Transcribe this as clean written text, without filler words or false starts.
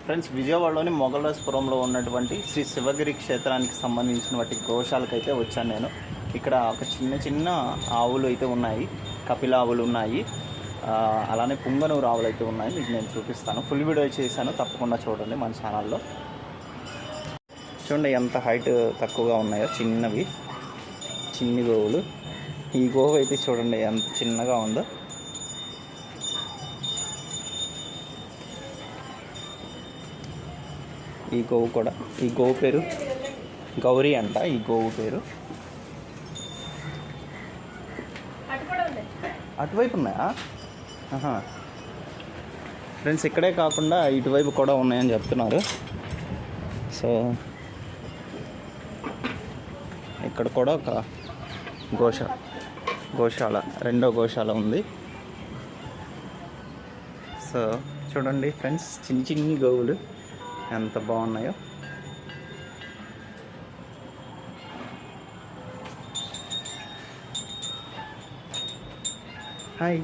Friends, విజయవాడలోని మొగల్రాజపురంలో ఉన్నటువంటి శ్రీ శివగిరి క్షేత్రానికి సంబంధించిన వాటి గోశాలకు వచ్చాను నేను. ఇక్కడ ఒక చిన్న ఆవులు అయితే ఉన్నాయి, కపిల ఆవులు ఉన్నాయి, అలానే పుంగనూరు ఆవులు అయితే ఉన్నాయి. మీకు నేను చూపిస్తాను. ఫుల్ వీడియో చేశాను, తప్పకుండా చూడండి మన ఛానల్లో. చూడండి ఎంత హైట్ తక్కువగా ఉన్నాయో, చిన్ని గోవులు. ఈ గోవు అయితే చూడండి ఎంత చిన్నగా ఉందో. ఈ గోవు పేరు గౌరీ అంట. ఈ గోవు పేరు అటువైపు ఉన్నాయా? ఫ్రెండ్స్, ఇక్కడే కాకుండా ఇటువైపు కూడా ఉన్నాయని చెప్తున్నారు. సో ఇక్కడ కూడా ఒక గోశాల, రెండో గోశాల ఉంది. సో చూడండి ఫ్రెండ్స్, చిన్ని గోవులు ఎంత బాగున్నాయో. హాయ్.